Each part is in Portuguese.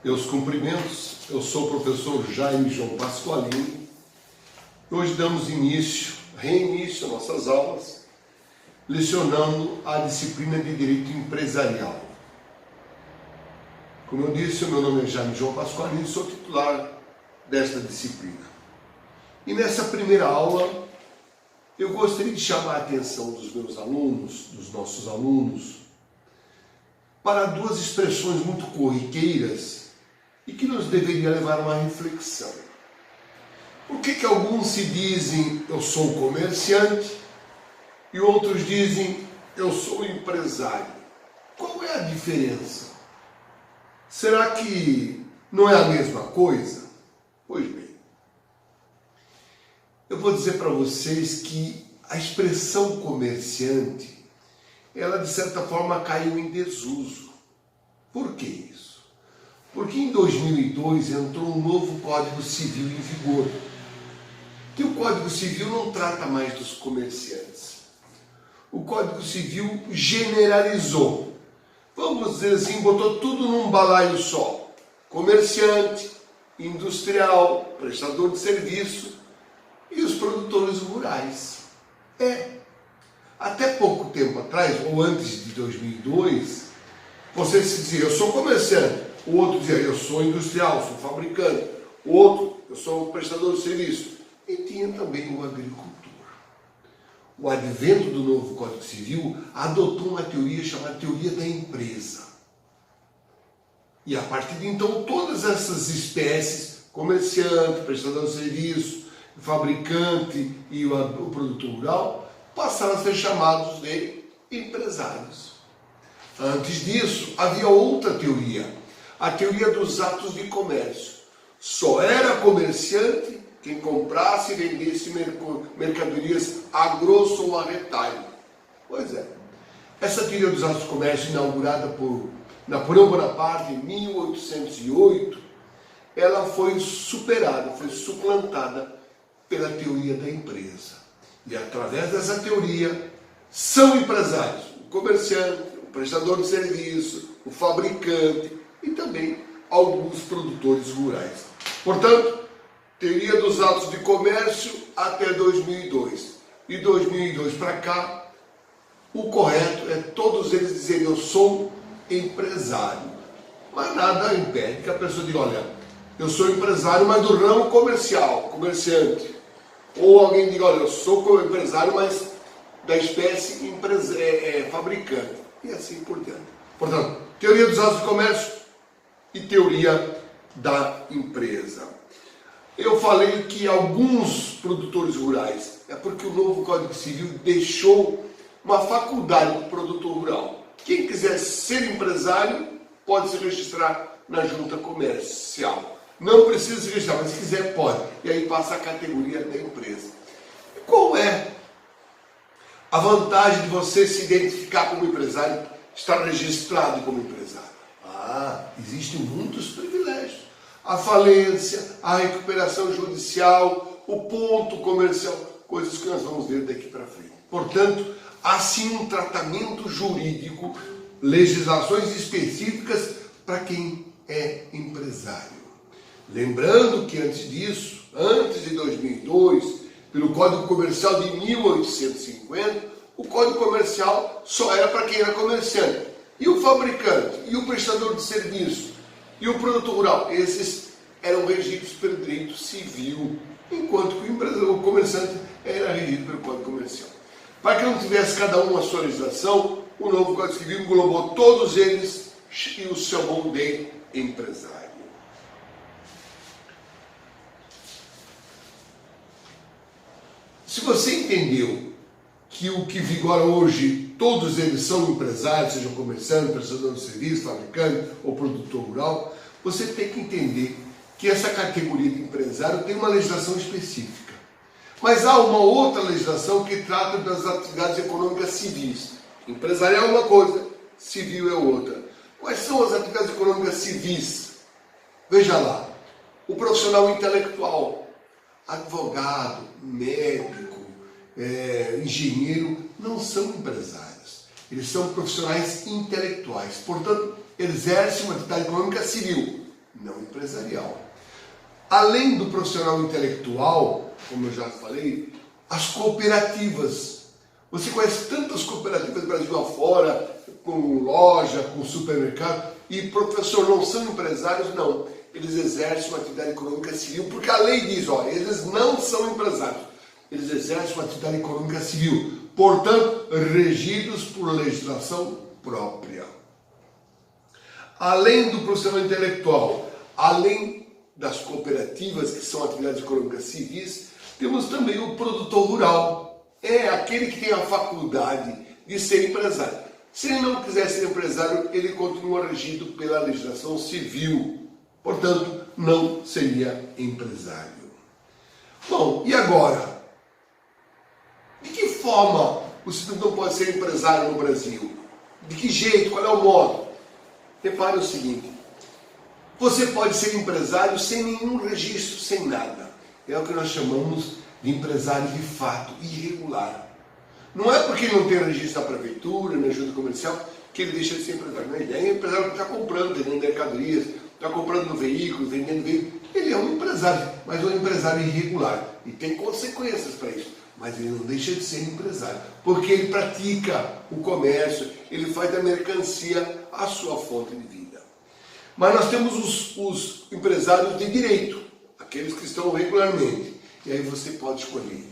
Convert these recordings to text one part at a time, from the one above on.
Meus cumprimentos, eu sou o professor Jaime João Pasqualini. Hoje damos reinício às nossas aulas, lecionando a disciplina de Direito Empresarial. Como eu disse, o meu nome é Jaime João Pasqualini, sou titular desta disciplina. E nessa primeira aula, eu gostaria de chamar a atenção dos meus alunos, dos nossos alunos, para duas expressões muito corriqueiras e que nos deveria levar a uma reflexão. Por que alguns se dizem eu sou comerciante e outros dizem eu sou empresário? Qual é a diferença? Será que não é a mesma coisa? Pois bem, eu vou dizer para vocês que a expressão comerciante, ela de certa forma caiu em desuso. Por que isso? Porque em 2002 entrou um novo Código Civil em vigor, que o Código Civil não trata mais dos comerciantes. O Código Civil generalizou, vamos dizer assim, botou tudo num balaio só. Comerciante, industrial, prestador de serviço e os produtores rurais. Até pouco tempo atrás, ou antes de 2002, você se dizia, eu sou comerciante. O outro dizia, eu sou industrial, sou fabricante. O outro, eu sou prestador de serviço. E tinha também o agricultor. O advento do novo Código Civil adotou uma teoria chamada teoria da empresa. E a partir de então, todas essas espécies, comerciante, prestador de serviço, fabricante e o produtor rural, passaram a ser chamados de empresários. Antes disso, havia outra teoria, a teoria dos atos de comércio. Só era comerciante quem comprasse e vendesse mercadorias a grosso ou a retalho. Pois é, essa teoria dos atos de comércio, inaugurada por Napoleão Bonaparte em 1808, ela foi superada, foi suplantada pela teoria da empresa. E através dessa teoria, são empresários, o comerciante, o prestador de serviço, o fabricante e também alguns produtores rurais. Portanto, teoria dos atos de comércio até 2002. De 2002 para cá, o correto é todos eles dizerem eu sou empresário. Mas nada impede que a pessoa diga, olha, eu sou empresário, mas do ramo comercial, comerciante. Ou alguém diga, olha, eu sou empresário, mas da espécie fabricante. E assim por diante. Portanto, teoria dos atos de comércio e teoria da empresa. Eu falei que alguns produtores rurais, é porque o novo Código Civil deixou uma faculdade para o produtor rural. Quem quiser ser empresário pode se registrar na junta comercial. Não precisa se registrar, mas se quiser pode. E aí passa a categoria da empresa. E qual é a vantagem de você se identificar como empresário, estar registrado como empresário? Existem muitos privilégios. A falência, a recuperação judicial, o ponto comercial, coisas que nós vamos ver daqui para frente. Portanto, há sim um tratamento jurídico, legislações específicas para quem é empresário. Lembrando que antes disso, antes de 2002, pelo Código Comercial de 1850, o Código Comercial só era para quem era comerciante. E o fabricante, e o prestador de serviço, e o produtor rural, esses eram regidos pelo direito civil, enquanto que o comerciante era regido pelo Código Comercial. Para que não tivesse cada um a sua legislação, o novo Código Civil englobou todos eles e os chamou de empresário. Se você entendeu que o que vigora hoje, todos eles são empresários, sejam comerciantes, prestador de serviço, fabricante ou produtor rural, você tem que entender que essa categoria de empresário tem uma legislação específica. Mas há uma outra legislação que trata das atividades econômicas civis. Empresarial é uma coisa, civil é outra. Quais são as atividades econômicas civis? Veja lá, o profissional intelectual, advogado, médico, engenheiro, não são empresários. Eles são profissionais intelectuais. Portanto, exercem uma atividade econômica civil, não empresarial. Além do profissional intelectual, como eu já falei, as cooperativas. Você conhece tantas cooperativas do Brasil afora, com loja, com supermercado, e professor, não são empresários? Não. Eles exercem uma atividade econômica civil, porque a lei diz, ó, eles não são empresários. Eles exercem uma atividade econômica civil, portanto, regidos por legislação própria. Além do profissional intelectual, além das cooperativas, que são atividades econômicas civis, temos também o produtor rural. É aquele que tem a faculdade de ser empresário. Se ele não quiser ser empresário, ele continua regido pela legislação civil. Portanto, não seria empresário. Bom, e agora? De que forma o cidadão pode ser empresário no Brasil? De que jeito? Qual é o modo? Repare o seguinte. Você pode ser empresário sem nenhum registro, sem nada. É o que nós chamamos de empresário de fato, irregular. Não é porque ele não tem registro da prefeitura, na junta comercial, que ele deixa de ser empresário. Não, ele é um empresário que está comprando, vendendo mercadorias, está comprando veículos, vendendo veículos. Ele é um empresário, mas é um empresário irregular. E tem consequências para isso. Mas ele não deixa de ser empresário, porque ele pratica o comércio, ele faz da mercancia a sua fonte de vida. Mas nós temos os empresários de direito, aqueles que estão regularmente. E aí você pode escolher.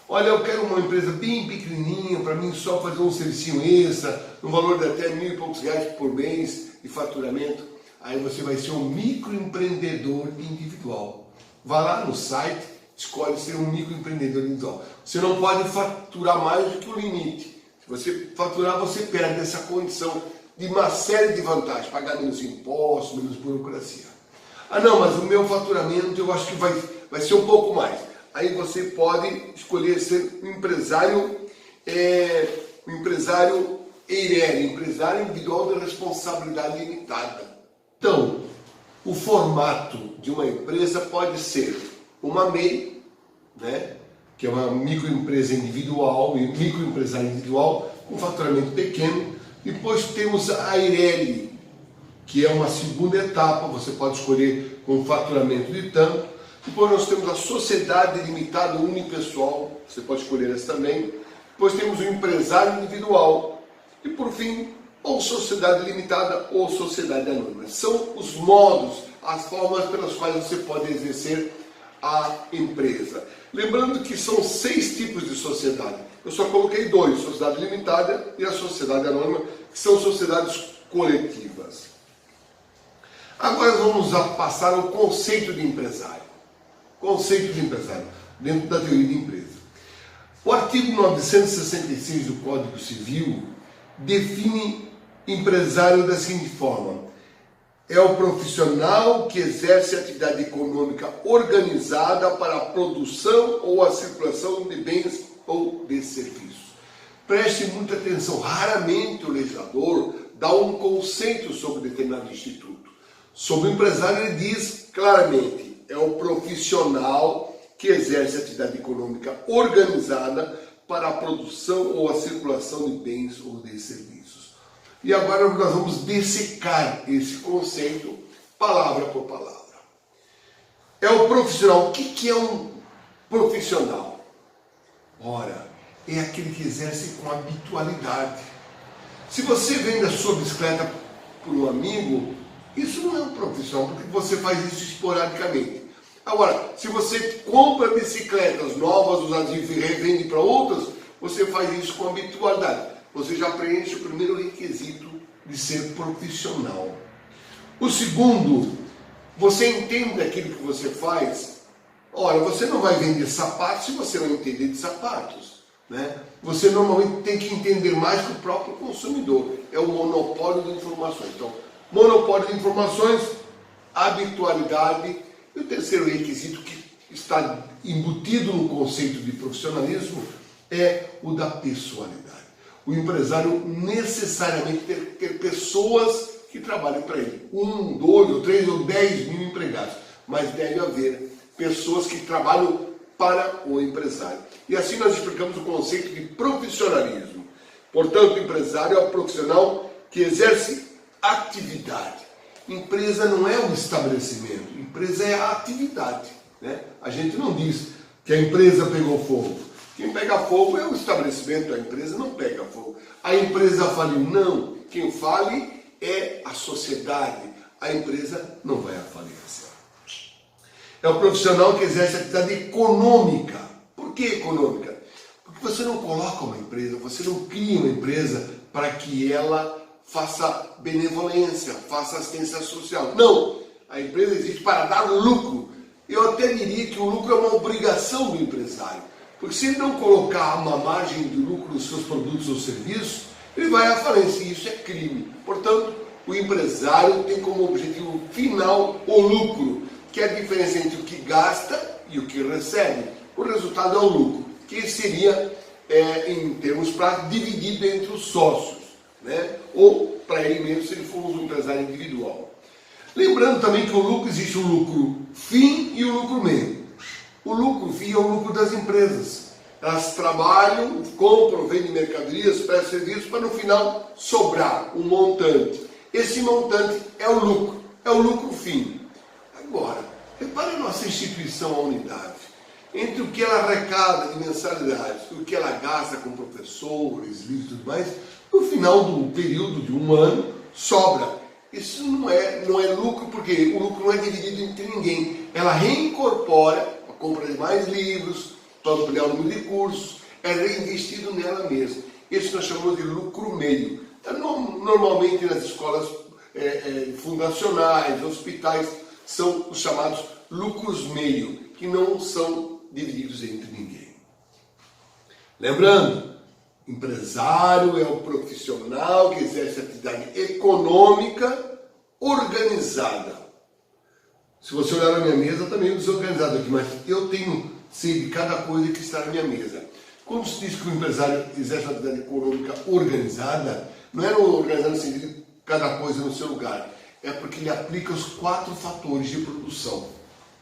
Olha, eu quero uma empresa bem pequenininha, para mim só fazer um servicinho extra, no valor de até R$1.000 e poucos por mês de faturamento. Aí você vai ser um microempreendedor individual. Vá lá no site, escolhe ser um microempreendedor individual. Você não pode faturar mais do que o limite. Se você faturar, você perde essa condição de uma série de vantagens. Pagar menos impostos, menos burocracia. Ah não, mas o meu faturamento eu acho que vai ser um pouco mais. Aí você pode escolher ser um empresário EIRE, empresário individual de responsabilidade limitada. Então, o formato de uma empresa pode ser uma MEI, né, que é uma microempresa individual, microempresário individual com faturamento pequeno. Depois temos a EIRE, que é uma segunda etapa, você pode escolher com faturamento de tanto. Depois nós temos a sociedade limitada unipessoal, você pode escolher essa também. Depois temos o empresário individual. E por fim, ou sociedade limitada ou sociedade anônima. São os modos, as formas pelas quais você pode exercer a empresa. Lembrando que são 6 tipos de sociedade. Eu só coloquei 2, sociedade limitada e a sociedade anônima, que são sociedades coletivas. Agora vamos passar ao conceito de empresário. Conceito de empresário, dentro da teoria de empresa. O artigo 966 do Código Civil define empresário da seguinte forma: é o profissional que exerce atividade econômica organizada para a produção ou a circulação de bens ou de serviços. Preste muita atenção, raramente o legislador dá um conceito sobre determinado instituto. Sobre o empresário ele diz claramente: é o profissional que exerce atividade econômica organizada para a produção ou a circulação de bens ou de serviços. E agora nós vamos dissecar esse conceito palavra por palavra. É o profissional. O que é um profissional? Ora, é aquele que exerce com habitualidade. Se você vende a sua bicicleta por um amigo, isso não é um profissional, porque você faz isso esporadicamente. Agora, se você compra bicicletas novas, usadas e revende para outras, você faz isso com habitualidade. Você já preenche o primeiro requisito de ser profissional. O segundo, você entende aquilo que você faz? Ora, você não vai vender sapatos se você não entender de sapatos, né? Você normalmente tem que entender mais que o próprio consumidor. É o monopólio de informações. Então, monopólio de informações, habitualidade. E o terceiro requisito que está embutido no conceito de profissionalismo é o da pessoalidade. O empresário necessariamente tem que ter pessoas que trabalhem para ele. 1, 2, ou 3 ou 10 mil empregados. Mas deve haver pessoas que trabalham para o empresário. E assim nós explicamos o conceito de profissionalismo. Portanto, o empresário é o profissional que exerce atividade. Empresa não é um estabelecimento, empresa é a atividade, né? A gente não diz que a empresa pegou fogo. Quem pega fogo é o estabelecimento, a empresa não pega fogo. A empresa faliu, não. Quem fale é a sociedade. A empresa não vai à falência. É o profissional que exerce atividade econômica. Por que econômica? Porque você não coloca uma empresa, você não cria uma empresa para que ela faça benevolência, faça assistência social. Não! A empresa existe para dar lucro. Eu até diria que o lucro é uma obrigação do empresário. Porque se ele não colocar uma margem de lucro nos seus produtos ou serviços, ele vai à falência e isso é crime. Portanto, o empresário tem como objetivo final o lucro, que é a diferença entre o que gasta e o que recebe. O resultado é o lucro, que seria, em termos práticos, dividido entre os sócios, né? Ou para ele mesmo, se ele for um empresário individual. Lembrando também que o lucro existe o lucro fim e o lucro meio. O lucro fim é o lucro das empresas. Elas trabalham, compram, vendem mercadorias, prestam serviços para no final sobrar um montante. Esse montante é o lucro fim. Agora, repare a nossa instituição, a unidade. Entre o que ela arrecada de mensalidades e o que ela gasta com professores, livros e tudo mais, no final do período de um ano, sobra. Isso não é lucro, porque o lucro não é dividido entre ninguém. Ela reincorpora a compra de mais livros, para ampliar o número de cursos, é reinvestido nela mesma. Isso nós chamamos de lucro meio. Normalmente nas escolas fundacionais, hospitais, são os chamados lucros meio, que não são divididos entre ninguém. Lembrando, empresário é o profissional que exerce atividade econômica organizada. Se você olhar na minha mesa, eu também desorganizado aqui, mas eu sei de cada coisa que está na minha mesa. Quando se diz que o empresário exerce uma atividade econômica organizada, não é organizado no sentido de cada coisa no seu lugar. É porque ele aplica os 4 fatores de produção: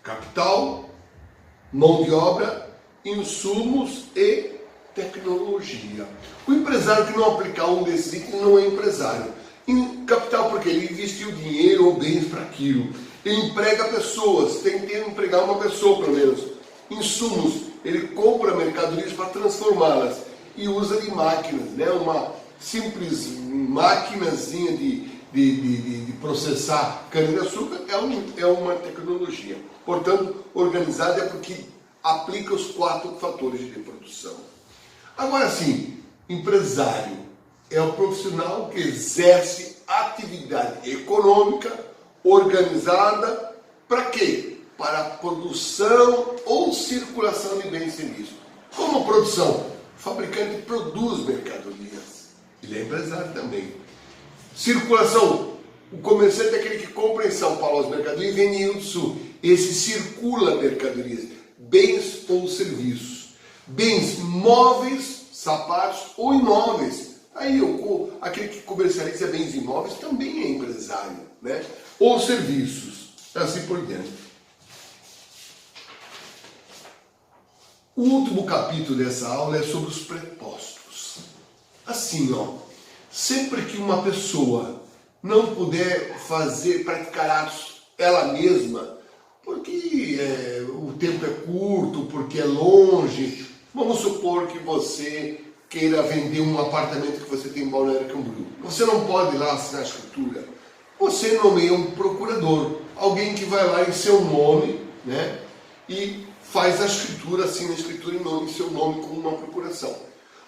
capital, mão de obra, insumos e tecnologia. O empresário que não aplicar um desses itens não é empresário. Em capital, porque ele investiu dinheiro ou bens para aquilo. Ele emprega pessoas, tem que empregar uma pessoa pelo menos. Insumos, ele compra mercadorias para transformá-las e usa de máquinas, né? Uma simples maquinazinha de processar cana-de-açúcar é uma tecnologia. Portanto, organizado é porque aplica os 4 fatores de produção. Agora sim, empresário é o profissional que exerce atividade econômica organizada para quê? Para a produção ou circulação de bens e serviços. Como produção? O fabricante produz mercadorias. Ele é empresário também. Circulação. O comerciante é aquele que compra em São Paulo as mercadorias e vende em Rio do Sul. Esse circula mercadorias, bens ou serviços. Bens móveis, sapatos ou imóveis. Aí aquele que comercializa bens imóveis também é empresário, né? Ou serviços, assim por diante. O último capítulo dessa aula é sobre os prepostos. Assim, sempre que uma pessoa não puder praticar atos ela mesma, porque o tempo é curto, porque é longe, vamos supor que você queira vender um apartamento que você tem em Balneário Camboriú. Você não pode ir lá assinar a escritura. Você nomeia um procurador, alguém que vai lá em seu nome, né, e faz a escritura, assina a escritura em seu nome como uma procuração.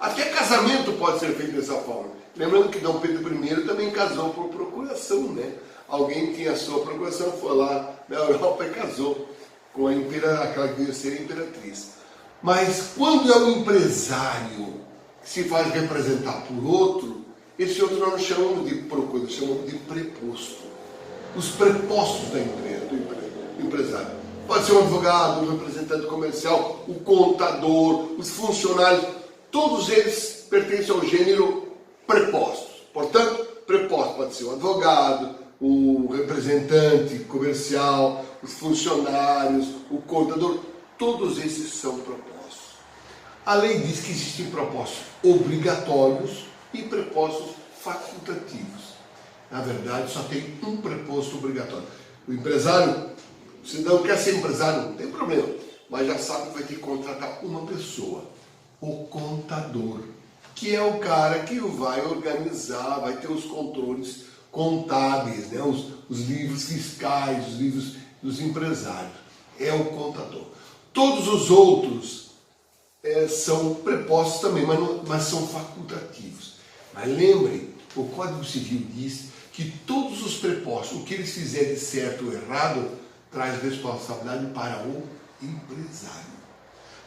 Até casamento pode ser feito dessa forma. Lembrando que Dom Pedro I também casou por procuração, né? Alguém tinha a sua procuração, foi lá na Europa e casou com aquela que devia ser a imperatriz. Mas quando é o empresário que se faz representar por outro, esse outro nós não chamamos de procurador, chamamos de preposto. Os prepostos da empresa, do empresário. Pode ser um advogado, um representante comercial, o contador, os funcionários, todos eles pertencem ao gênero prepostos. Portanto, preposto pode ser o advogado, o representante comercial, os funcionários, o contador, todos esses são prepostos. A lei diz que existem prepostos obrigatórios e prepostos facultativos. Na verdade, só tem um preposto obrigatório. O empresário, se não quer ser empresário, não tem problema, mas já sabe que vai ter que contratar uma pessoa, o contador, que é o cara que vai organizar, vai ter os controles contábeis, né? os livros fiscais, os livros dos empresários. É o contador. Todos os outros são prepostos também, mas são facultativos. Mas lembrem, o Código Civil diz que todos os prepostos, o que eles fizerem de certo ou errado, traz responsabilidade para o empresário.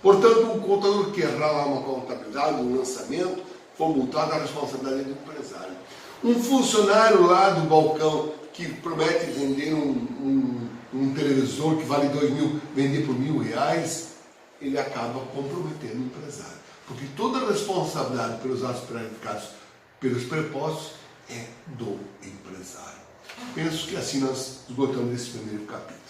Portanto, um contador que errar lá uma contabilidade, um lançamento, for multado, a responsabilidade é do empresário. Um funcionário lá do balcão que promete vender um televisor que vale 2 mil, vender por R$1.000, ele acaba comprometendo o empresário. Porque toda a responsabilidade pelos atos praticados pelos prepostos é do empresário. Penso que assim nós esgotamos esse primeiro capítulo.